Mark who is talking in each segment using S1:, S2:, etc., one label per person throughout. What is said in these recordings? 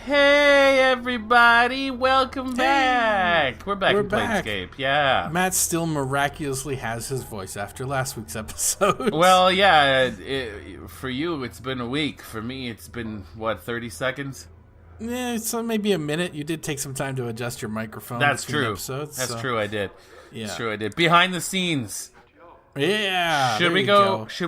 S1: Hey everybody, welcome back. We're back in Planescape, yeah.
S2: Matt still miraculously has his voice after last week's episode.
S1: Well, yeah, for you it's been a week. For me it's been, 30 seconds?
S2: Yeah, so maybe a minute. You did take some time to adjust your microphone.
S1: That's true.
S2: Episodes,
S1: That's true, I did.
S2: Yeah.
S1: That's true, I did. Behind the scenes.
S2: Yeah.
S1: Should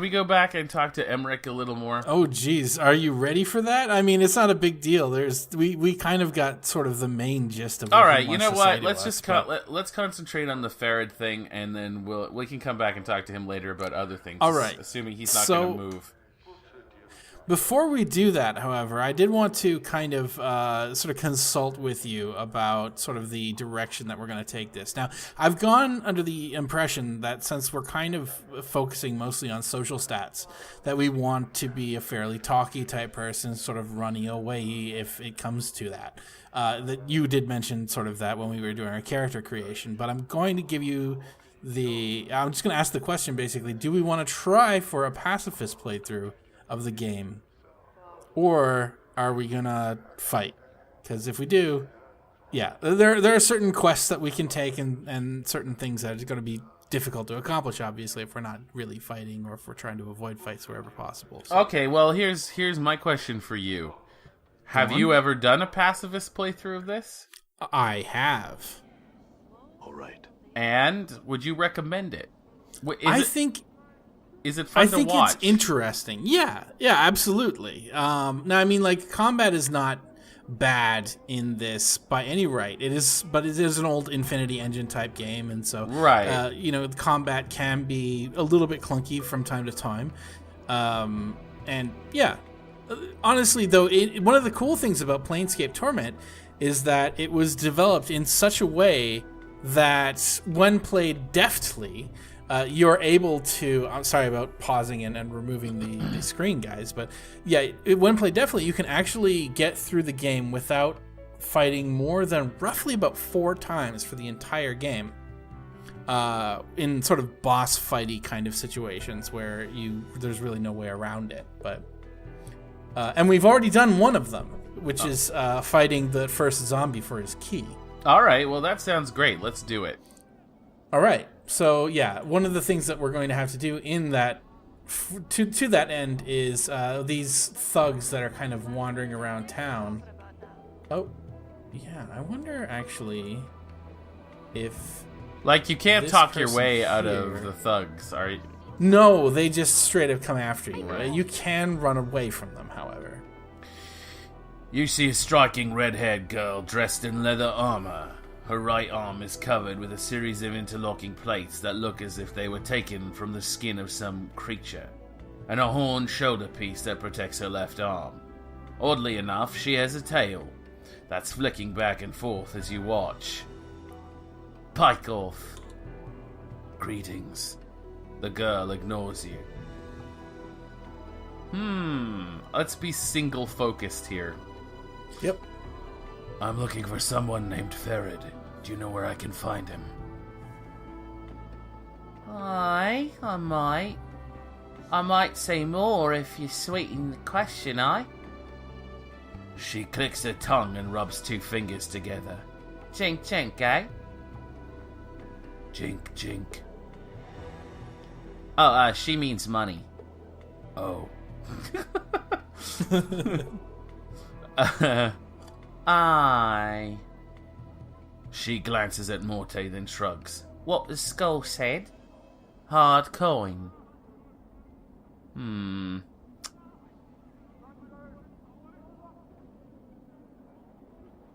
S1: we go back and talk to Emmerich a little more?
S2: Oh, geez. Are you ready for that? I mean, it's not a big deal. We kind of got sort of the main gist of.
S1: All right, you know what? Let's just let's concentrate on the Pharod thing, and then we can come back and talk to him later about other things.
S2: All right,
S1: assuming he's not going to move.
S2: Before we do that, however, I did want to kind of sort of consult with you about sort of the direction that we're going to take this. Now, I've gone under the impression that since we're kind of focusing mostly on social stats, that we want to be a fairly talky type person, sort of running away if it comes to that. That you did mention sort of that when we were doing our character creation, but I'm going to give you I'm just going to ask the question basically, do we want to try for a pacifist playthrough of the game, or are we gonna fight? Because if we do, yeah, there are certain quests that we can take and certain things that are going to be difficult to accomplish, obviously, if we're not really fighting or if we're trying to avoid fights wherever possible. So.
S1: Okay, well, here's my question for you. Have you ever done a pacifist playthrough of this?
S2: I have.
S3: All right.
S1: And would you recommend it? Is it fun to watch?
S2: I think it's interesting. Yeah, absolutely. Now, I mean, like, combat is not bad in this by any right. But it is an old Infinity Engine type game, and so
S1: right.
S2: Combat can be a little bit clunky from time to time. And yeah, honestly, though, one of the cool things about Planescape Torment is that it was developed in such a way that when played deftly, you're able to. I'm sorry about pausing and removing the screen, guys, but yeah, when played deftly, you can actually get through the game without fighting more than roughly about 4 times for the entire game. In sort of boss fighty kind of situations where there's really no way around it. But and we've already done one of them, which is fighting the first zombie for his key.
S1: All right, well that sounds great. Let's do it.
S2: All right. So, yeah, one of the things that we're going to have to do in that, to that end, is these thugs that are kind of wandering around town. Oh, yeah, I wonder, actually, if...
S1: Like, you can't talk your way out of the thugs, are you?
S2: No, they just straight up come after you. Right? You can run away from them, however.
S1: You see a striking red-haired girl dressed in leather armor. Her right arm is covered with a series of interlocking plates that look as if they were taken from the skin of some creature, and a horn shoulder piece that protects her left arm. Oddly enough, she has a tail that's flicking back and forth as you watch. Pike off. Greetings. The girl ignores you. Let's be single-focused here.
S2: Yep.
S1: I'm looking for someone named Pharod. Do you know where I can find him?
S4: Aye, I might. I might say more if you sweeten the question, aye?
S1: She clicks her tongue and rubs 2 fingers together.
S4: Jink, jink, eh?
S1: Jink, jink.
S4: Oh, she means money.
S1: Oh.
S4: Aye.
S1: She glances at Morte, then shrugs.
S4: What the skull said? Hard coin.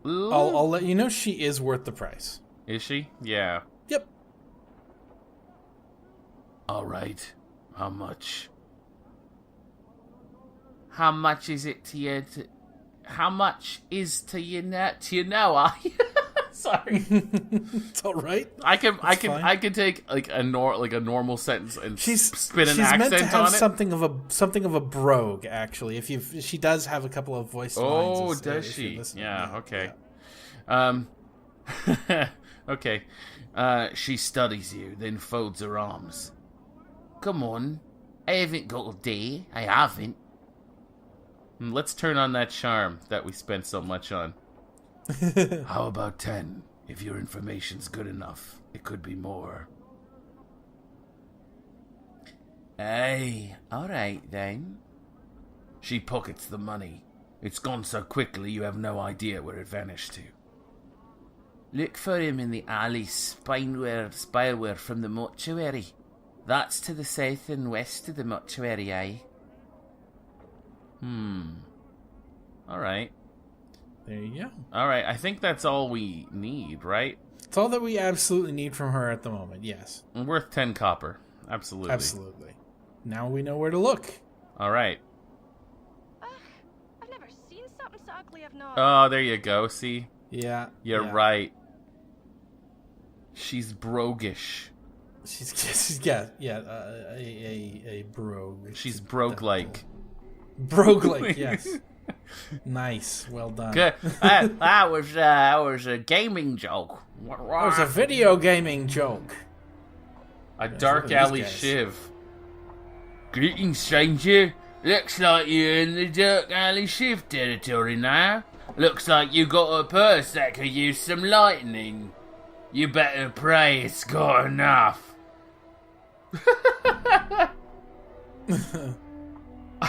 S2: I'll let you know she is worth the price.
S1: Is she? Yeah.
S2: Yep.
S1: All right. How much?
S4: How much is it to you? How much is to you know? Are you? Sorry.
S2: It's all right.
S1: I can take like a normal sentence and spin an accent on it.
S2: She's meant to have something of a brogue, actually. She does have a couple of voice lines.
S1: Oh, does she? Yeah. Okay.
S2: Yeah.
S1: Okay. She studies you, then folds her arms.
S4: Come on. I haven't got a day. I haven't.
S1: Let's turn on that charm that we spent so much on. How about 10? If your information's good enough, it could be more.
S4: Hey, alright then.
S1: She pockets the money. It's gone so quickly you have no idea where it vanished to.
S4: Look for him in the alley spyware from the mortuary. That's to the south and west of the mortuary, eh?
S1: Alright.
S2: There you go.
S1: Alright, I think that's all we need, right?
S2: It's all that we absolutely need from her at the moment, yes.
S1: Worth 10 copper. Absolutely.
S2: Absolutely. Now we know where to look.
S1: Alright.
S5: I've never seen something so ugly I've not.
S1: Oh, there you go, see?
S2: Yeah.
S1: You're right. She's broguish.
S2: She's a brogue.
S1: She's brogue-like.
S2: Brogue-like, yes. Nice, well done.
S4: Good. That was a gaming joke.
S2: That was a video gaming joke.
S1: A dark alley shiv.
S4: Greetings, stranger. Looks like you're in the dark alley shiv territory now. Looks like you got a purse that could use some lightning. You better pray it's got enough.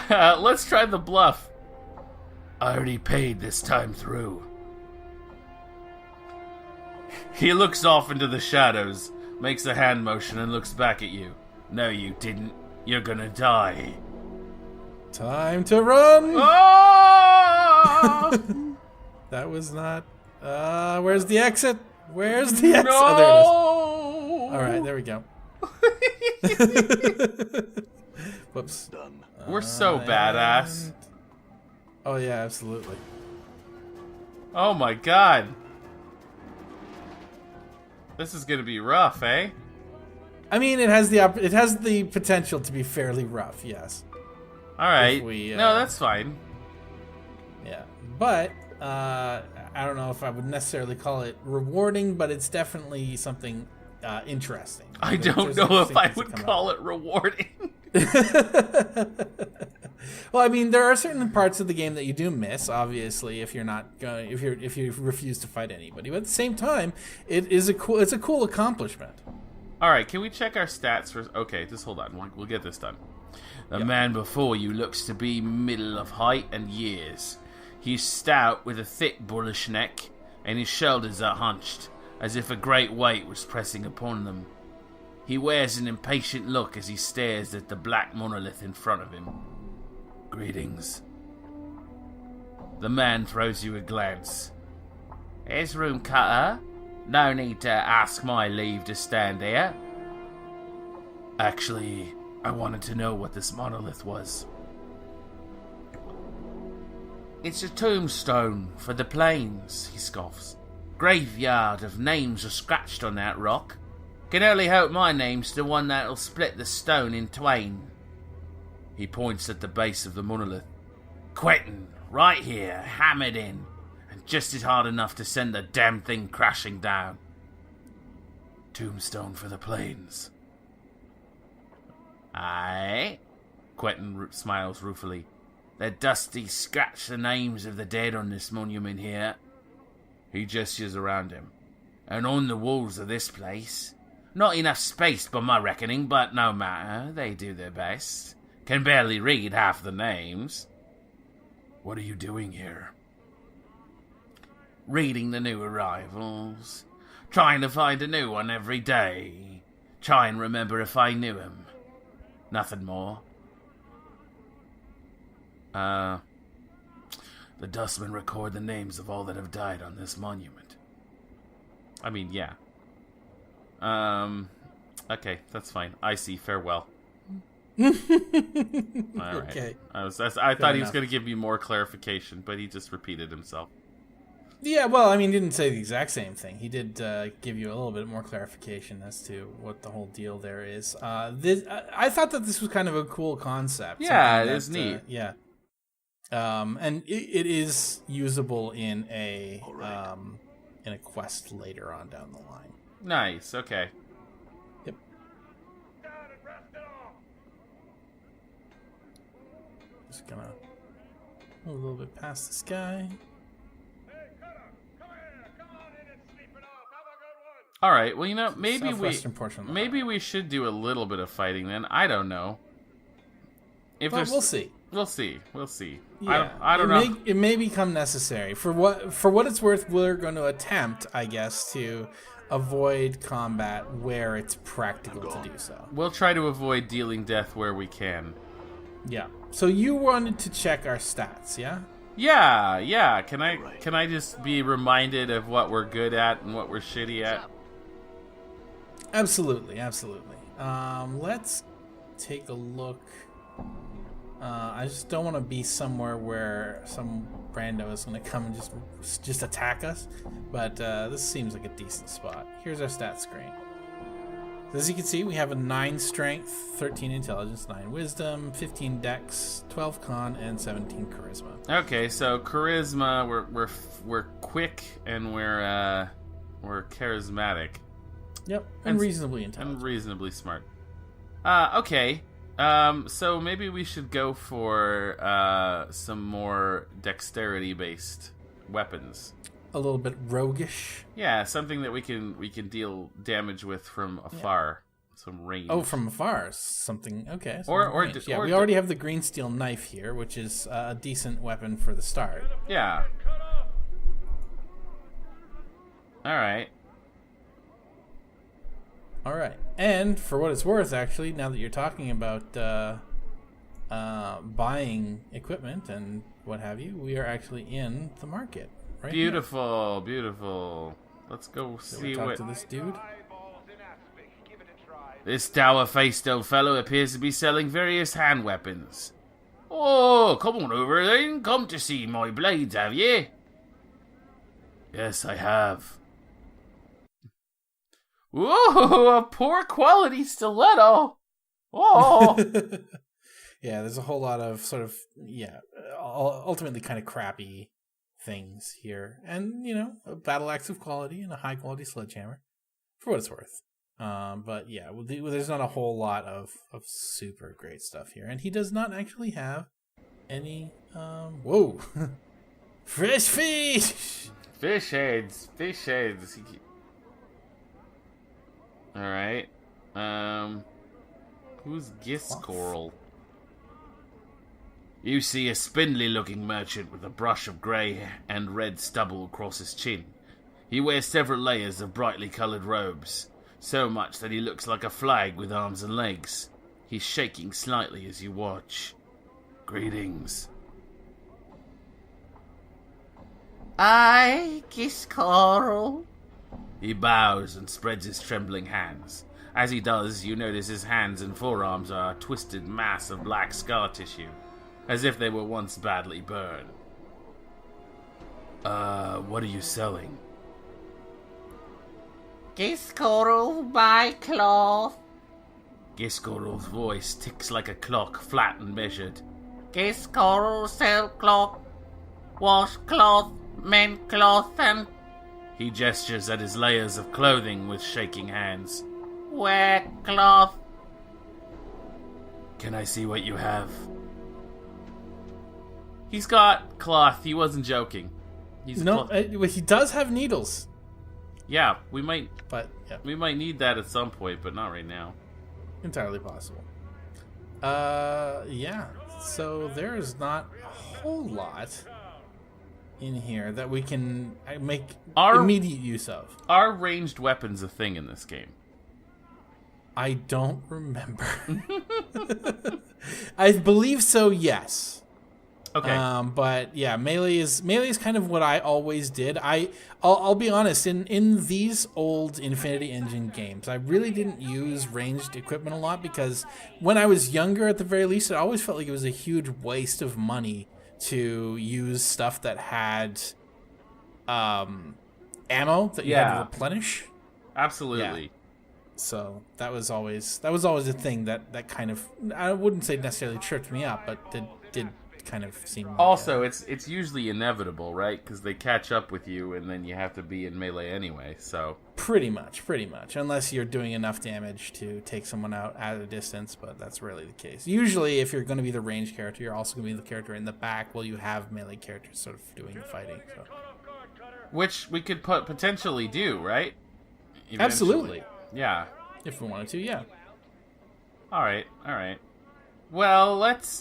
S1: Let's try the bluff.
S3: I already paid this time through.
S1: He looks off into the shadows, makes a hand motion, and looks back at you.
S3: No, you didn't. You're gonna die.
S2: Time to run!
S1: Oh!
S2: That was not... where's the exit? Where's the exit? Oh, there it is. Alright, there we go. Whoops.
S3: Done.
S1: We're so badass.
S2: Oh yeah, absolutely.
S1: Oh my god. This is gonna be rough, eh?
S2: I mean, it has the potential to be fairly rough, yes.
S1: Alright.
S2: We,
S1: no, that's fine.
S2: Yeah. But, I don't know if I would necessarily call it rewarding, but it's definitely something interesting.
S1: I don't know if I would call it rewarding.
S2: Well, I mean, there are certain parts of the game that you do miss, obviously, if you're not going, if you refuse to fight anybody. But at the same time, it's a cool accomplishment.
S1: All right, can we check our stats for? Okay, just hold on. We'll get this done.
S3: The man before you looks to be middle of height and years.
S1: He's stout with a thick, bullish neck, and his shoulders are hunched, as if a great weight was pressing upon them. He wears an impatient look as he stares at the black monolith in front of him.
S3: Greetings.
S1: The man throws you a glance.
S4: Here's room cutter. No need to ask my leave to stand here.
S3: Actually, I wanted to know what this monolith was.
S4: It's a tombstone for the plains, he scoffs. Graveyard of names are scratched on that rock. Can only hope my name's the one that'll split the stone in twain.
S1: He points at the base of the monolith.
S4: Quentin, right here, hammered in, and just as hard enough to send the damn thing crashing down.
S3: Tombstone for the plains.
S4: Aye?
S1: Quentin smiles ruefully.
S4: The dusty scratch the names of the dead on this monument here.
S1: He gestures around him.
S4: And on the walls of this place. Not enough space by my reckoning, but no matter, they do their best. Can barely read half the names.
S3: What are you doing here?
S4: Reading the new arrivals. Trying to find a new one every day. Try and remember if I knew him. Nothing more.
S3: The dustmen record the names of all that have died on this monument.
S1: I mean, yeah. Okay, that's fine. I see. Farewell. All right.
S2: Okay.
S1: I thought he was
S2: enough.
S1: going to give me more clarification, but he just repeated himself.
S2: Yeah, well, I mean, he didn't say the exact same thing. He did give you a little bit more clarification as to what the whole deal there is. I thought that this was kind of a cool concept.
S1: Yeah,
S2: Something
S1: it is neat.
S2: Yeah. And it is usable in a quest later on down the line.
S1: Nice. Okay.
S2: Yep. Just gonna A little bit past this guy.
S1: All right. Well, maybe we should do a little bit of fighting then. I don't know.
S2: We'll see.
S1: We'll see.
S2: Yeah,
S1: I don't know.
S2: It may become necessary. For what it's worth, we're going to attempt, I guess, to avoid combat where it's practical to do so.
S1: We'll try to avoid dealing death where we can.
S2: Yeah. So you wanted to check our stats, yeah?
S1: Yeah. Can I just be reminded of what we're good at and what we're shitty at?
S2: Absolutely. Let's take a look. I just don't want to be somewhere where some rando is going to come and just attack us. But this seems like a decent spot. Here's our stat screen. So as you can see, we have a 9 strength, 13 intelligence, 9 wisdom, 15 dex, 12 con, and 17 charisma.
S1: Okay, so charisma, we're quick and we're charismatic.
S2: Yep, and reasonably intelligent.
S1: And reasonably smart. Okay. So maybe we should go for some more dexterity-based weapons.
S2: A little bit roguish.
S1: Yeah, something that we can deal damage with from afar. Yeah. Some range.
S2: Oh, from afar, something. Okay.
S1: We
S2: already have the green steel knife here, which is a decent weapon for the start.
S1: Yeah. All right.
S2: And for what it's worth, actually, now that you're talking about buying equipment and what have you, we are actually in the market. Right.
S1: Beautiful. Let's go see what.
S2: To this dude.
S1: This dour-faced old fellow appears to be selling various hand weapons. Oh, come on over then. Come to see my blades, have you? Yes, I have. Whoa, a poor quality stiletto. Oh.
S2: Yeah, there's a whole lot of sort of, ultimately kind of crappy things here. And, a battle axe of quality and a high quality sledgehammer, for what it's worth. But yeah, there's not a whole lot of super great stuff here. And he does not actually have any, whoa. Fresh fish!
S1: Fish heads. Alright. Who's Giscoral? You see a spindly-looking merchant with a brush of grey and red stubble across his chin. He wears several layers of brightly coloured robes, so much that he looks like a flag with arms and legs. He's shaking slightly as you watch. Greetings.
S6: Aye, Giscoral.
S1: He bows and spreads his trembling hands. As he does, you notice his hands and forearms are a twisted mass of black scar tissue, as if they were once badly burned. What are you selling?
S6: Giscoral, buy cloth.
S1: Giscoral's voice ticks like a clock, flat and measured.
S6: Giscoral, sell cloth, wash cloth, mend cloth, and...
S1: He gestures at his layers of clothing with shaking hands.
S6: Wear cloth.
S1: Can I see what you have? He's got cloth. He wasn't joking.
S2: He does have needles.
S1: Yeah, we might need that at some point, but not right now.
S2: Entirely possible. Yeah. So there is not a whole lot in here that we can make immediate use of.
S1: Are ranged weapons a thing in this game?
S2: I don't remember. I believe so, yes.
S1: Okay.
S2: But yeah, melee is kind of what I always did. I'll be honest, in these old Infinity Engine games, I really didn't use ranged equipment a lot because when I was younger, at the very least, it always felt like it was a huge waste of money to use stuff that had ammo that you had to replenish.
S1: Absolutely.
S2: Yeah. So that was always a thing that kind of, I wouldn't say necessarily tripped me up, but did kind of seem like
S1: Also, it's usually inevitable, right? Because they catch up with you, and then you have to be in melee anyway, so...
S2: Pretty much. Unless you're doing enough damage to take someone out at a distance, but that's rarely the case. Usually, if you're going to be the ranged character, you're also going to be the character in the back while you have melee characters sort of doing the fighting. So.
S1: Which we could potentially do, right? Eventually.
S2: Absolutely.
S1: Yeah.
S2: If we wanted to, yeah.
S1: Alright. Well, let's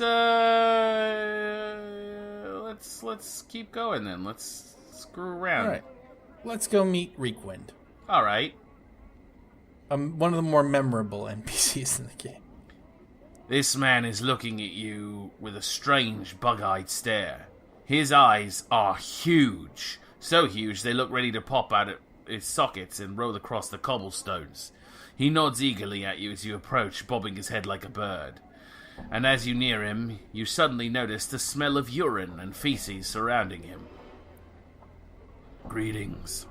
S1: keep going then. Let's screw around.
S2: Alright. Let's go meet Reekwind.
S1: Alright.
S2: One of the more memorable NPCs in the game.
S1: This man is looking at you with a strange, bug-eyed stare. His eyes are huge. So huge they look ready to pop out of his sockets and roll across the cobblestones. He nods eagerly at you as you approach, bobbing his head like a bird. And as you near him, you suddenly notice the smell of urine and feces surrounding him. Greetings.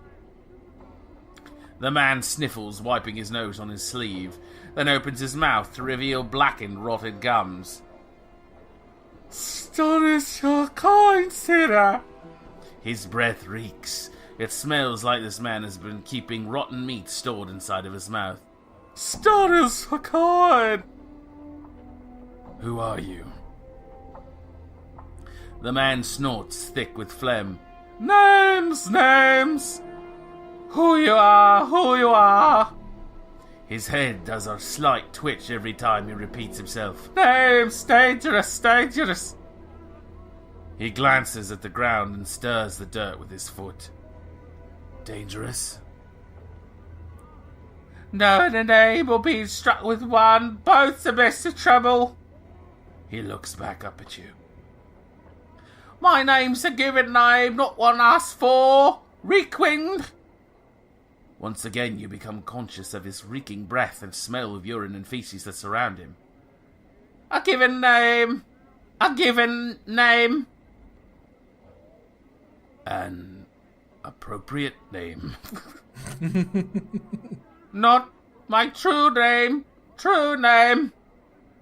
S1: The man sniffles, wiping his nose on his sleeve, then opens his mouth to reveal blackened, rotted gums. Studies your kind, sinner. His breath reeks. It smells like this man has been keeping rotten meat stored inside of his mouth. Studies your kind. Who are you? The man snorts, thick with phlegm. Names! Who you are! His head does a slight twitch every time he repeats himself. Names! Dangerous! He glances at the ground and stirs the dirt with his foot. Dangerous? Knowing a name or being struck with one, both the best of trouble. He looks back up at you. My name's a given name, not one asked for. Reekwind. Once again you become conscious of his reeking breath and smell of urine and feces that surround him. A given name. An appropriate name. Not my true name.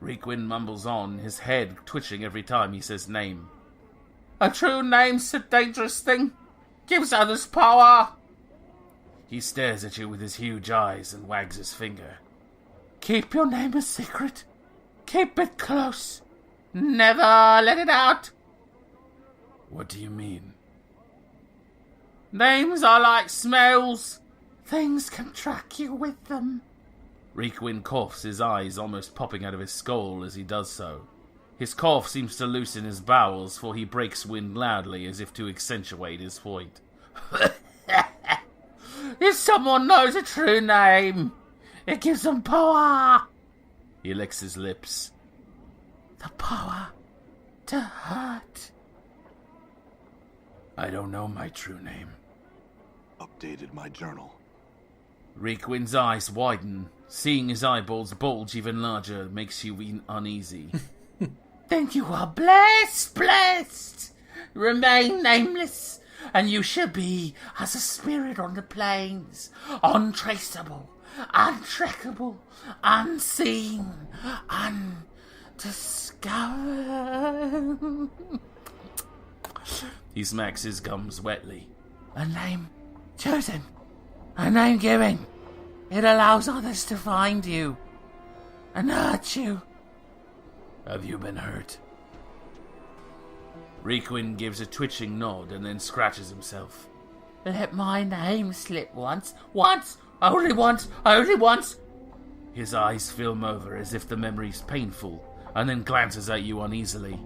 S1: Reekwind mumbles on, his head twitching every time he says name. A true name's a dangerous thing. Gives others power. He stares at you with his huge eyes and wags his finger. Keep your name a secret. Keep it close. Never let it out. What do you mean? Names are like smells. Things can track you with them. Reekwind coughs, his eyes almost popping out of his skull as he does so. His cough seems to loosen his bowels, for he breaks wind loudly as if to accentuate his point. If someone knows a true name, it gives them power. He licks his lips. The power to hurt. I don't know my true name.
S7: Updated my journal.
S1: Reekwind's eyes widen. Seeing his eyeballs bulge even larger makes you uneasy. Then you are blessed. Remain nameless, and you shall be as a spirit on the plains, untraceable, untrackable, unseen, undiscovered. He smacks his gums wetly. A name chosen, a name given. It allows others to find you and hurt you. Have you been hurt? Reekwind gives a twitching nod and then scratches himself. Let my name slip once, only once. His eyes film over as if the memory's painful, and then glances at you uneasily.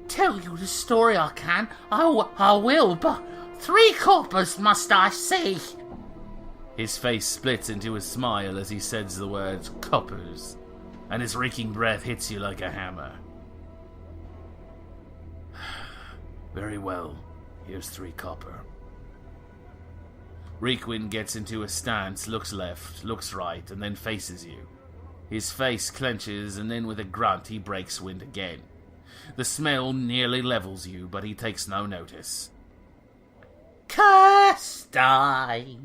S1: Tell you the story I can, I will, but 3 coppers must I see. His face splits into a smile as he says the words coppers, and his reeking breath hits you like a hammer. Very well, here's 3 copper. Reekwind gets into a stance, looks left, looks right, and then faces you. His face clenches, and then with a grunt he breaks wind again. The smell nearly levels you, but he takes no notice. Cursed I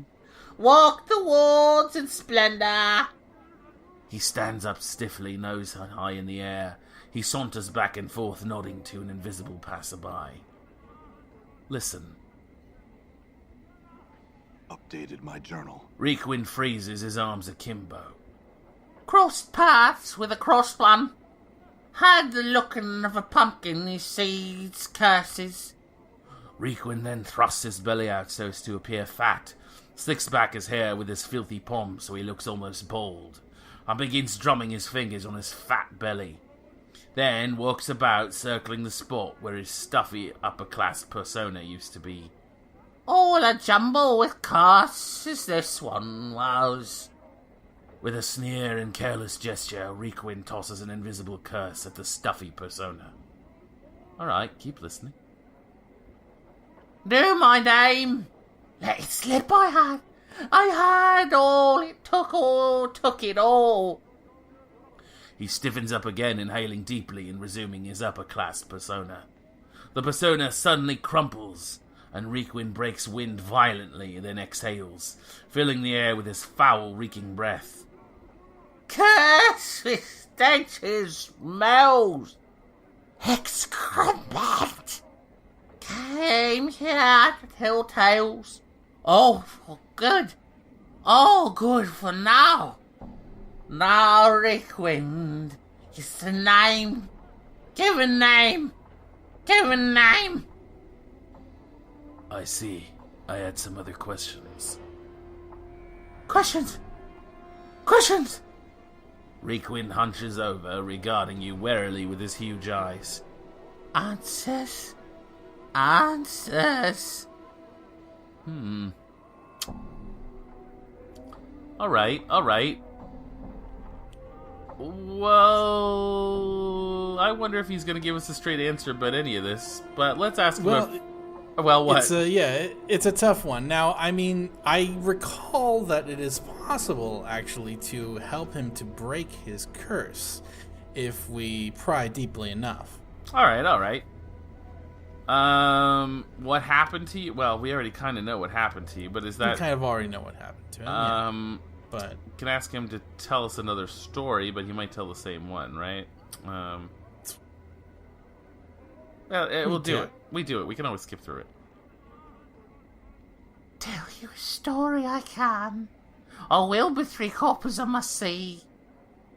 S1: walk the wards in splendor. He stands up stiffly, nose high in the air. He saunters back and forth, nodding to an invisible passerby. Listen.
S7: Updated my journal.
S1: Reekwind freezes, his arms akimbo.
S6: Crossed paths with a crossed one. Had the looking of a pumpkin, he seeds curses.
S1: Reekwind then thrusts his belly out so as to appear fat, slicks back his hair with his filthy palm so he looks almost bald, and begins drumming his fingers on his fat belly. Then walks about, circling the spot where his stuffy upper-class persona used to be.
S6: All a jumble with curses this one was.
S1: With a sneer and careless gesture, Reekwind tosses an invisible curse at the stuffy persona. Alright, keep listening.
S6: Knew my name. Let it slip I had all it took it all.
S1: He stiffens up again, inhaling deeply and resuming his upper-class persona. The persona suddenly crumples, and Reekwind breaks wind violently and then exhales, filling the air with his foul, reeking breath.
S6: Curse with stenches, smells, excrement. Came here to tell tales. All for good. All good for now. Now Reekwind is the name. Given name. Given name.
S1: I see. I had some other questions.
S6: Questions. Questions.
S1: Reekwind hunches over, regarding you warily with his huge eyes.
S6: Answers. Answers.
S1: Alright. Well, I wonder if he's going to give us a straight answer about any of this. But let's ask him. Well, what?
S2: It's a tough one. Now, I mean, I recall that it is possible, actually, to help him to break his curse if we pry deeply enough.
S1: All right. What happened to you? Well, we already kind of know what happened to you, but is that...
S2: We kind of already know what happened to him, yeah. But...
S1: You can ask him to tell us another story, but he might tell the same one, right? We'll do it. We do it. We can always skip through it.
S6: Tell you a story I can. I will with 3 coppers I must see.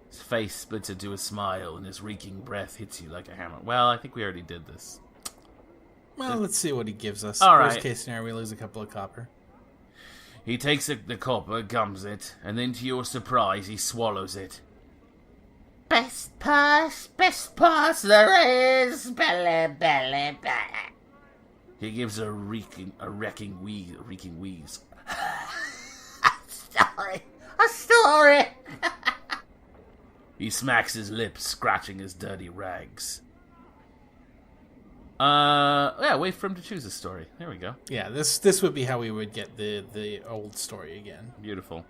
S1: His face splits into a smile, and his reeking breath hits you like a hammer. Well, I think we already did this.
S2: Well, let's see what he gives us.
S1: All
S2: Worst
S1: right.
S2: case scenario, we lose a couple of copper.
S1: He takes the copper, gums it, and then to your surprise, he swallows it.
S6: Best purse there is. Belly.
S1: He gives a reeking wheeze.
S6: A story.
S1: He smacks his lips, scratching his dirty rags. Wait for him to choose a story. There we go.
S2: Yeah, this would be how we would get the old story again.
S1: Beautiful.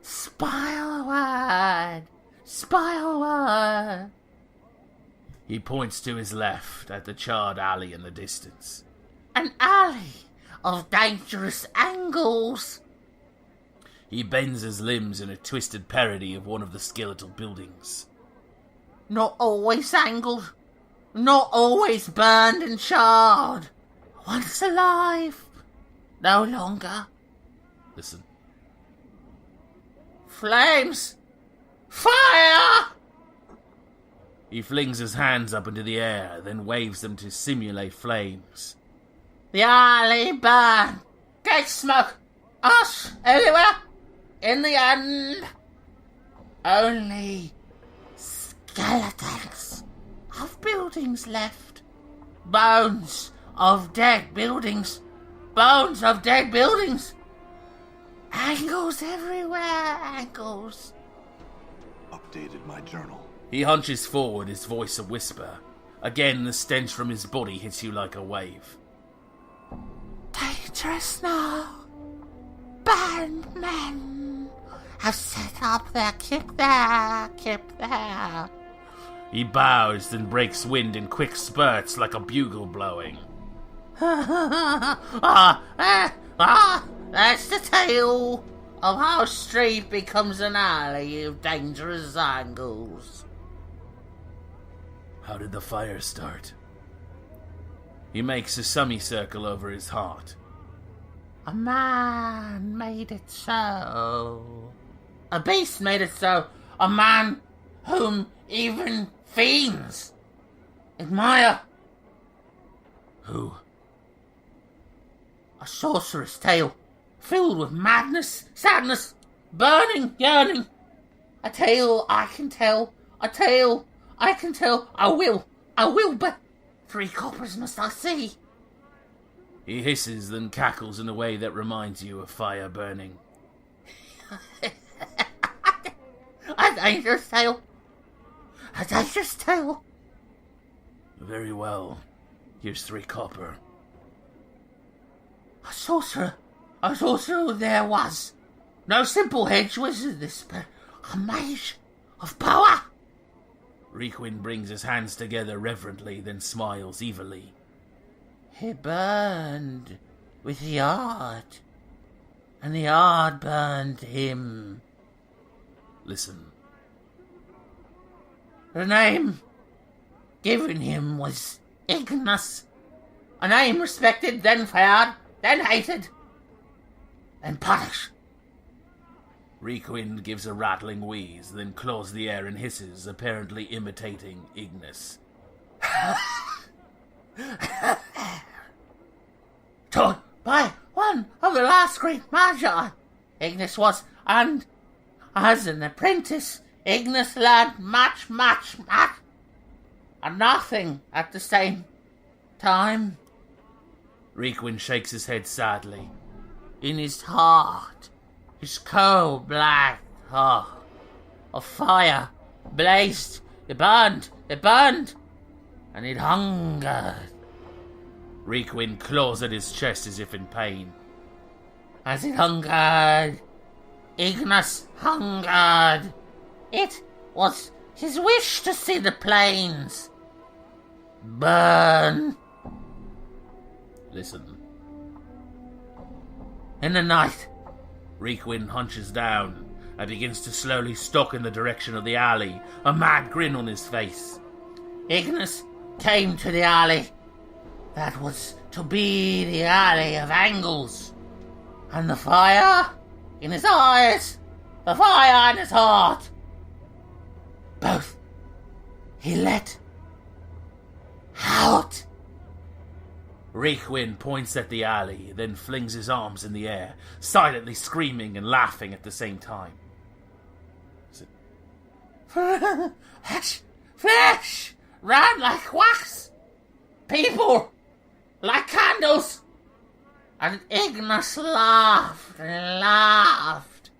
S6: Spireward.
S1: He points to his left at the charred alley in the distance.
S6: An alley of dangerous angles.
S1: He bends his limbs in a twisted parody of one of the skeletal buildings.
S6: Not always angled. Not always burned and charred. Once alive. No longer.
S1: Listen.
S6: Flames. Fire!
S1: He flings his hands up into the air, then waves them to simulate flames.
S6: The alley burn. Get smoke. Us everywhere. In the end, only skeletons of buildings left. Bones of dead buildings. Angles everywhere. Angles.
S7: Updated my journal.
S1: He hunches forward, his voice a whisper. Again, the stench from his body hits you like a wave.
S6: Dangerous now. Bad men have set up their keep there.
S1: He bows, then breaks wind in quick spurts like a bugle blowing.
S6: That's the tale of how street becomes an alley of dangerous angles.
S3: How did the fire start?
S1: He makes a semicircle over his heart.
S6: A man made it so. A beast made it so. A man whom even fiends admire.
S3: Who?
S6: A sorcerer's tale, filled with madness, sadness, burning, yearning. A tale I can tell, a tale I can tell. I will, but 3 coppers must I see.
S1: He hisses, then cackles in a way that reminds you of fire burning.
S6: A dangerous tale. A dangerous tale.
S3: Very well. Here's 3 copper.
S6: A sorcerer there was. No simple hedge wizard this, but a mage of power.
S1: Reekwind brings his hands together reverently, then smiles evilly.
S6: He burned with the art, and the art burned him.
S1: Listen.
S6: The name given him was Ignis. A name respected, then feared, then hated, then punished.
S1: Reekwind gives a rattling wheeze, then claws the air and hisses, apparently imitating Ignis.
S6: Taught by one of the last great magi, Ignis was, and as an apprentice, Ignis learned much, and nothing at the same time.
S1: Reekwind shakes his head sadly.
S6: In his heart, his coal-black heart of fire blazed, it burned, and it hungered.
S1: Reekwind claws at his chest as if in pain.
S6: As it hungered, Ignis hungered. It was his wish to see the plains burn.
S1: Listen.
S6: In the night,
S1: Reekwind hunches down and begins to slowly stalk in the direction of the alley, a mad grin on his face.
S6: Ignis came to the alley. That was to be the alley of angles. And the fire in his eyes, the fire in his heart, both he let out.
S1: Reekwind points at the alley, then flings his arms in the air, silently screaming and laughing at the same time.
S6: Flesh ran like wax. People like candles. And Ignis laughed and laughed.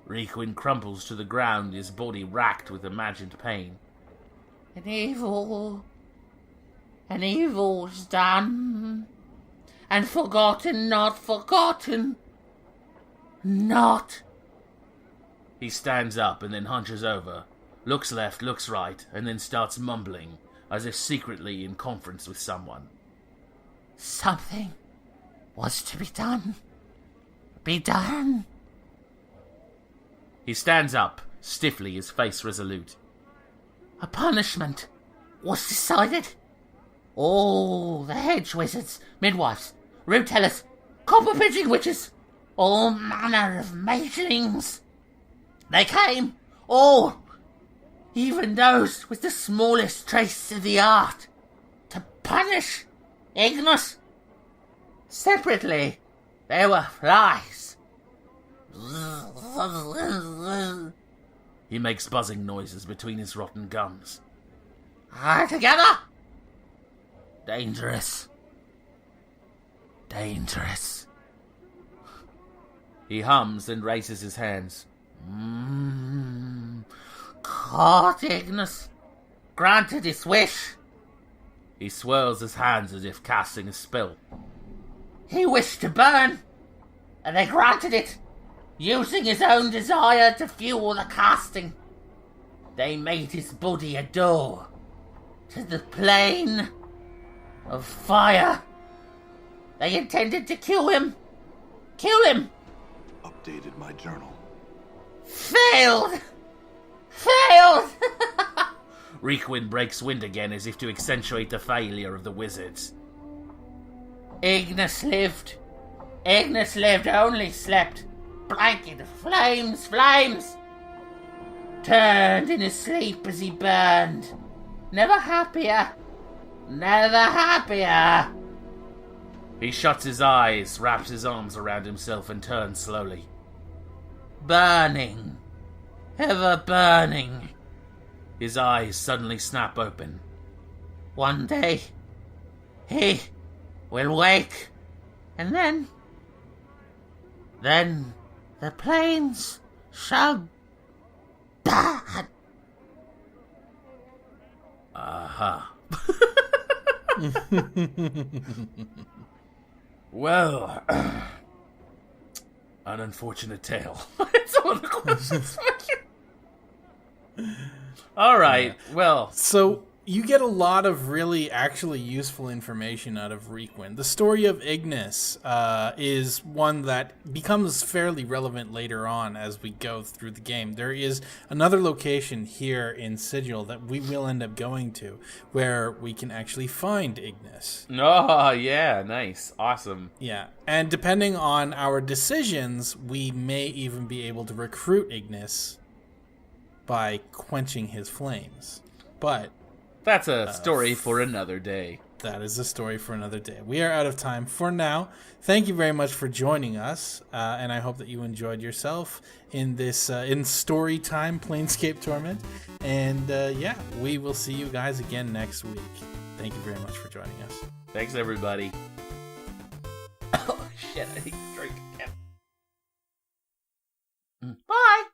S1: Reekwind crumples to the ground, his body racked with imagined pain.
S6: An evil's done, and forgotten, not forgotten, not.
S1: He stands up and then hunches over, looks left, looks right, and then starts mumbling, as if secretly in conference with someone.
S6: Something was to be done. Be done.
S1: He stands up, stiffly, his face resolute.
S6: A punishment was decided. All the hedge wizards, midwives, root tellers, copper-pitching witches, all manner of magelings. They came, all, even those with the smallest trace of the art, to punish Ignis. Separately, there were flies.
S1: He makes buzzing noises between his rotten gums.
S6: Together, dangerous. Dangerous.
S1: He hums and raises his hands.
S6: Caught Ignis. Granted his wish.
S1: He swirls his hands as if casting a spell.
S6: He wished to burn, and they granted it, using his own desire to fuel the casting. They made his body a door to the plane of fire. They intended to kill him. Kill him.
S7: Updated my journal.
S6: Failed. Failed.
S1: Reekwind breaks wind again as if to accentuate the failure of the wizards.
S6: Ignis lived. Ignis lived, only slept. Blanket of flames, flames. Turned in his sleep as he burned. Never happier. Never happier.
S1: He shuts his eyes, wraps his arms around himself, and turns slowly.
S6: Burning. Ever burning.
S1: His eyes suddenly snap open.
S6: One day, he will wake, and then the plains shall burn.
S1: Aha. Well, an unfortunate tale. It's all the questions. All right. Well,
S2: So you get a lot of really actually useful information out of Reekwind. The story of Ignis is one that becomes fairly relevant later on as we go through the game. There is another location here in Sigil that we will end up going to where we can actually find Ignis.
S1: oh yeah, nice, awesome.
S2: Yeah, and depending on our decisions, we may even be able to recruit Ignis by quenching his flames. But
S1: That's a story for another day.
S2: that is a story for another day. We are out of time for now. Thank you very much for joining us, and I hope that you enjoyed yourself in this in Storytime Planescape Torment. And yeah, we will see you guys again next week. Thank you very much for joining us.
S1: Thanks, everybody. Oh shit! I need to drink again.
S6: Bye.